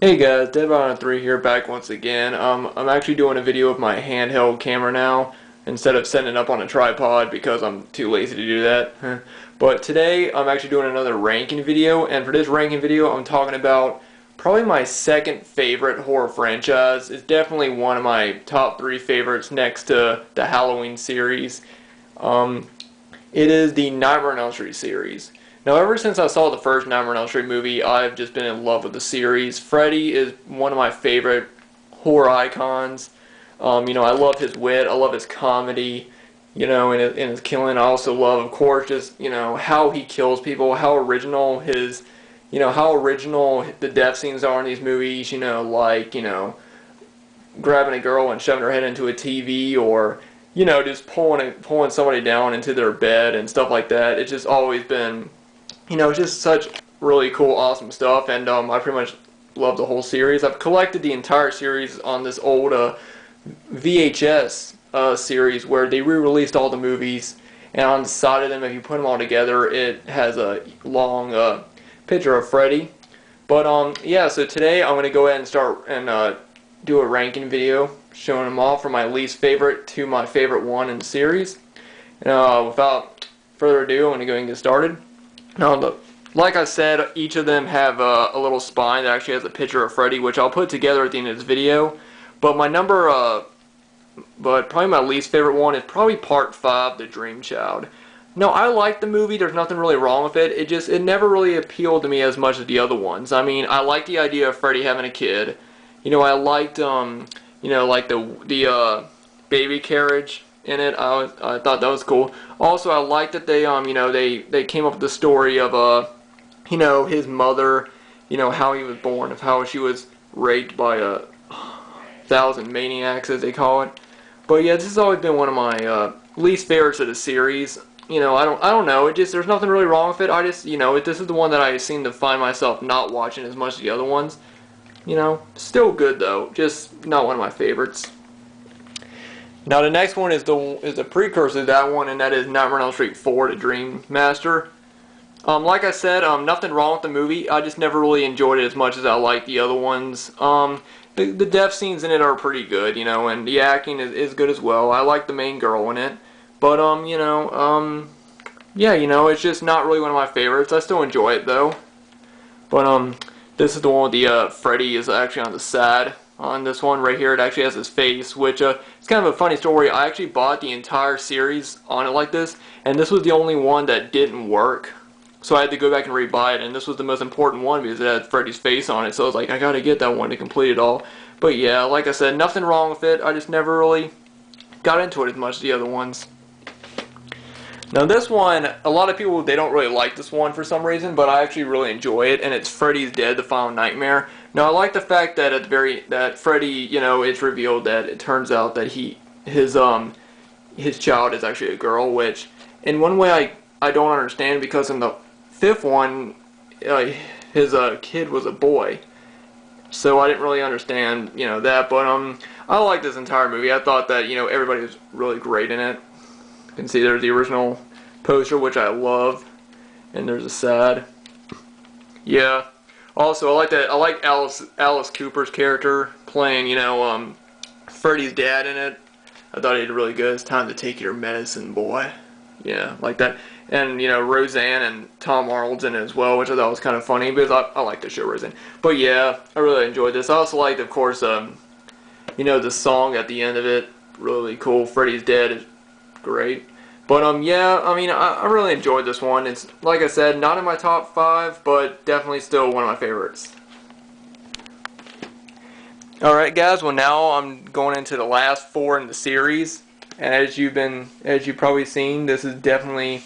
Hey guys, Dead3 here, back once again. I'm actually doing a video with my handheld camera now instead of setting it up on a tripod because I'm too lazy to do that. But today I'm actually doing another ranking video, and for this ranking video I'm talking about probably my second favorite horror franchise. It's definitely one of my top 3 favorites next to the Halloween series. It is the Nightmare on Elm Street series. Now, ever since I saw the first Nightmare on Elm Street movie, I've just been in love with the series. Freddy is one of my favorite horror icons. I love his wit, I love his comedy, and his killing. I also love, of course, just, how he kills people, how original the death scenes are in these movies, grabbing a girl and shoving her head into a TV, or, just pulling somebody down into their bed and stuff like that. It's just always been, it's just such really cool, awesome stuff, and I pretty much love the whole series. I've collected the entire series on this old VHS series where they re-released all the movies, and on the side of them, if you put them all together, it has a long picture of Freddy. But yeah, so today I'm going to go ahead and start and do a ranking video showing them all from my least favorite to my favorite one in the series. And without further ado, I'm going to go ahead and get started. Now, like I said, each of them have a little spine that actually has a picture of Freddy, which I'll put together at the end of this video. But probably my least favorite one is probably Part 5, The Dream Child. No, I like the movie. There's nothing really wrong with it. It never really appealed to me as much as the other ones. I mean, I like the idea of Freddy having a kid. I liked like the baby carriage in it. I thought that was cool. Also, I liked that they came up with the story of his mother, how he was born, of how she was raped by 1,000 maniacs, as they call it. But yeah, this has always been one of my least favorites of the series. I don't know. There's nothing really wrong with it. This is the one that I seem to find myself not watching as much as the other ones. Still good though. Just not one of my favorites. Now the next one is the precursor to that one, and that is Nightmare on Elm Street 4: The Dream Master. Like I said, nothing wrong with the movie. I just never really enjoyed it as much as I like the other ones. The death scenes in it are pretty good, and the acting is good as well. I like the main girl in it, but yeah, it's just not really one of my favorites. I still enjoy it though. But this is the one with the Freddy is actually on the side. On this one right here, it actually has his face, which it's kind of a funny story. I actually bought the entire series on it like this, and this was the only one that didn't work. So I had to go back and rebuy it, and this was the most important one because it had Freddy's face on it. So I was like, I gotta get that one to complete it all. But yeah, like I said, nothing wrong with it. I just never really got into it as much as the other ones. Now this one, a lot of people, they don't really like this one for some reason, but I actually really enjoy it, and it's Freddys Dead: The Final Nightmare. Now I like the fact that that Freddy, it's revealed that it turns out that his child is actually a girl, which in one way I don't understand, because in the 5th one, his kid was a boy. So I didn't really understand, that, but I like this entire movie. I thought that, everybody was really great in it. You can see there's the original poster, which I love, and there's a sad. Yeah. Also, I like Alice Cooper's character playing, Freddy's dad in it. I thought he did really good. It's time to take your medicine, boy. Yeah, like that. And, Roseanne and Tom Arnold's in it as well, which I thought was kind of funny, because I like the show Roseanne. But yeah, I really enjoyed this. I also liked, of course, the song at the end of it. Really cool. Freddys Dead is great. But yeah, I mean, I really enjoyed this one. It's, like I said, not in my top 5, but definitely still one of my favorites. Alright guys, well now I'm going into the last 4 in the series. And as you've probably seen, this is definitely,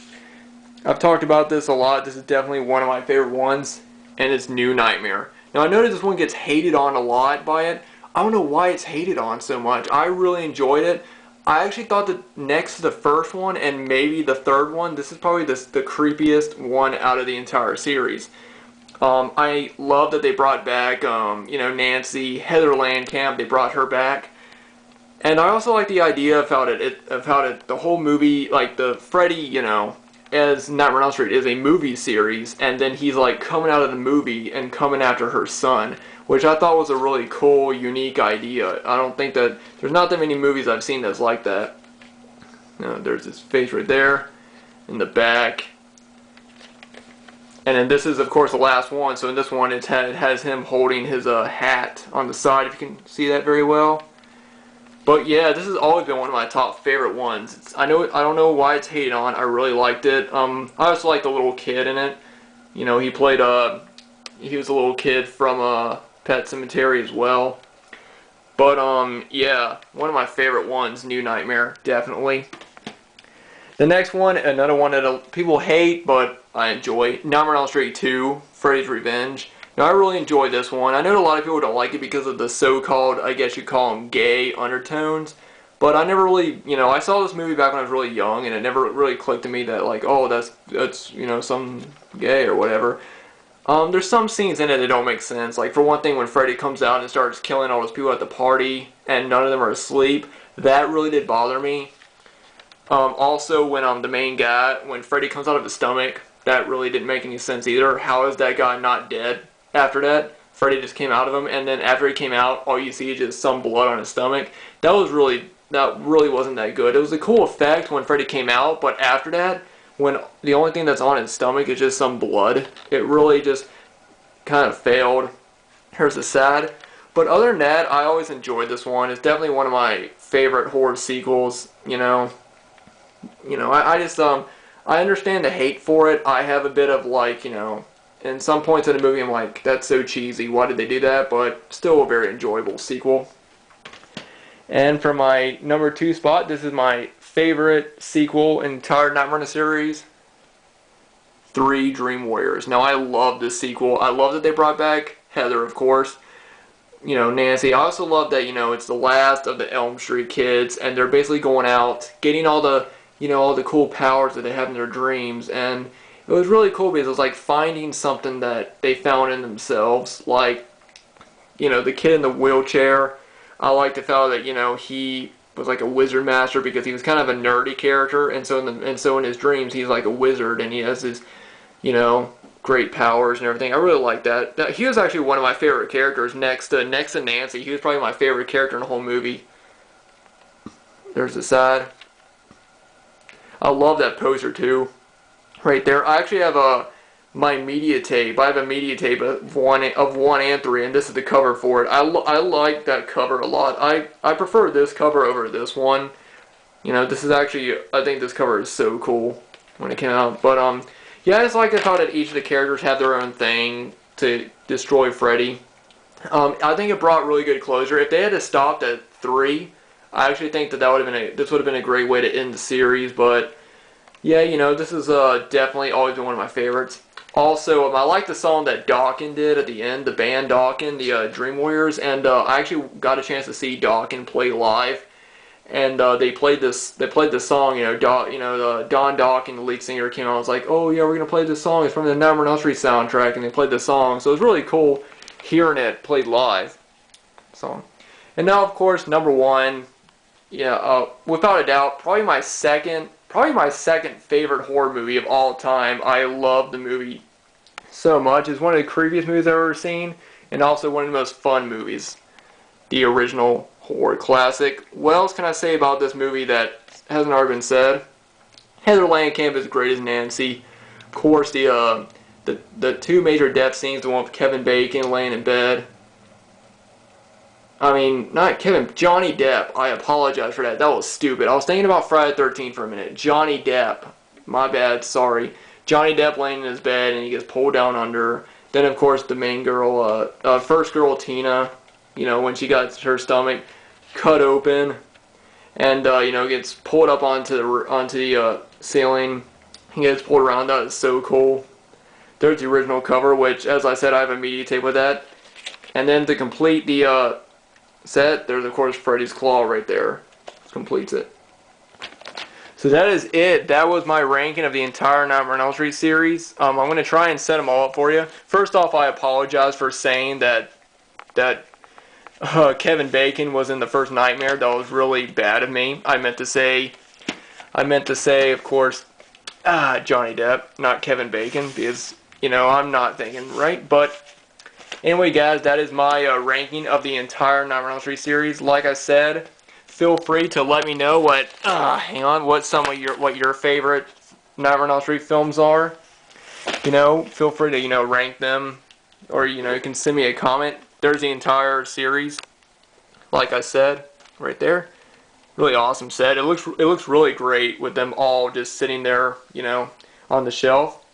I've talked about this a lot, this is definitely one of my favorite ones, and it's New Nightmare. Now I noticed this one gets hated on a lot by it. I don't know why it's hated on so much. I really enjoyed it. I actually thought that next to the first one and maybe the third one, this is probably the creepiest one out of the entire series. I love that they brought back, Nancy, Heather Landcamp, they brought her back. And I also like the idea of how the whole movie, like the Freddy, as Nightmare on Elm Street is a movie series, and then he's like coming out of the movie and coming after her son, which I thought was a really cool, unique idea. I don't think that there's not that many movies I've seen that's like that. There's his face right there in the back. And then this is, of course, the last one. So in this one, it has him holding his hat on the side, if you can see that very well. But yeah, this has always been one of my top favorite ones. I don't know why it's hated on. I really liked it. I also liked the little kid in it. You know, he played he was a little kid from Pet Sematary as well. But yeah, one of my favorite ones, New Nightmare, definitely. The next one, another one that people hate, but I enjoy, Nightmare on Elm Street 2, Freddy's Revenge. Now, I really enjoyed this one. I know a lot of people don't like it because of the so-called, I guess you'd call them, gay undertones. But I never really, you know, I saw this movie back when I was really young, and it never really clicked to me that, like, oh, that's you know, some gay or whatever. There's some scenes in it that don't make sense. Like, for one thing, when Freddy comes out and starts killing all those people at the party, and none of them are asleep, that really did bother me. Also, when the main guy, when Freddy comes out of his stomach, that really didn't make any sense either. How is that guy not dead after that? Freddy just came out of him, and then after he came out, all you see is just some blood on his stomach. That really wasn't that good. It was a cool effect when Freddy came out, but after that, when the only thing that's on his stomach is just some blood, it really just kind of failed. Here's the sad. But other than that, I always enjoyed this one. It's definitely one of my favorite horror sequels, you know. I just, I understand the hate for it. I have a bit of, like, you know, in some points in the movie I'm like, that's so cheesy, why did they do that? But still a very enjoyable sequel. And for my number 2 spot, this is my favorite sequel in the entire Nightmare on the series, 3 Dream Warriors. Now, I love this sequel. I love that they brought back Heather, of course. You know, Nancy. I also love that, you know, it's the last of the Elm Street kids, and they're basically going out, getting all the, you know, all the cool powers that they have in their dreams, and it was really cool because it was like finding something that they found in themselves, like, you know, the kid in the wheelchair. I like the fellow that, you know, he was like a wizard master because he was kind of a nerdy character, and so in his dreams he's like a wizard, and he has his, you know, great powers and everything. I really like that. He was actually one of my favorite characters next to Nancy. He was probably my favorite character in the whole movie. There's the side. I love that poster too, right there. I actually have my media tape. I have a media tape of 1 and 3, and this is the cover for it. I like that cover a lot. I prefer this cover over this one. You know, this is actually, I think this cover is so cool when it came out. But yeah, I just like the thought that each of the characters have their own thing to destroy Freddy. I think it brought really good closure. If they had stopped at 3. I actually think that this would have been a great way to end the series, but yeah, you know, this is definitely always been one of my favorites. Also, I like the song that Dawkins did at the end, the band Dawkins, the Dream Warriors, and I actually got a chance to see Dawkins play live, and they played this song, you know, Don Dawkins, the lead singer, came out and was like, oh yeah, we're gonna play this song. It's from the Nightmare on Elm Street soundtrack, and they played the song, so it was really cool hearing it played live. So, and now, of course, number 1. Yeah, without a doubt, probably my second favorite horror movie of all time. I love the movie so much. It's one of the creepiest movies I've ever seen, and also one of the most fun movies. The original horror classic. What else can I say about this movie that hasn't already been said? Heather Langenkamp is great as Nancy. Of course, the 2 major death scenes, the one with Kevin Bacon laying in bed. I mean, not Kevin, Johnny Depp. I apologize for that. That was stupid. I was thinking about Friday the 13th for a minute. Johnny Depp. My bad, sorry. Johnny Depp laying in his bed and he gets pulled down under. Then, of course, the main girl, first girl, Tina, you know, when she got her stomach cut open and, you know, gets pulled up onto the ceiling. He gets pulled around. That is so cool. There's the original cover, which, as I said, I have a media tape with that. And then to complete the set, there's of course Freddy's claw right there. This completes it. So that is it. That was my ranking of the entire Nightmare on Elm Street series. I'm going to try and set them all up for you. First off, I apologize for saying that Kevin Bacon was in the first Nightmare. That was really bad of me. I meant to say, of course, Johnny Depp, not Kevin Bacon, because, you know, I'm not thinking right. But Anyway, guys, that is my ranking of the entire Nightmare on Elm Street series. Like I said, feel free to let me know what what some of your favorite Nightmare on Elm Street films are. You know, feel free to rank them, or you can send me a comment. There's the entire series. Like I said, right there. Really awesome set. It looks really great with them all just sitting there, on the shelf.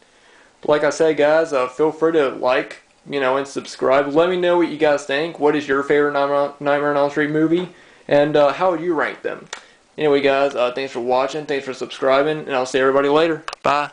But like I said, guys, feel free to like, and subscribe. Let me know what you guys think. What is your favorite Nightmare on Elm Street movie? And how would you rank them? Anyway, guys, thanks for watching. Thanks for subscribing. And I'll see everybody later. Bye.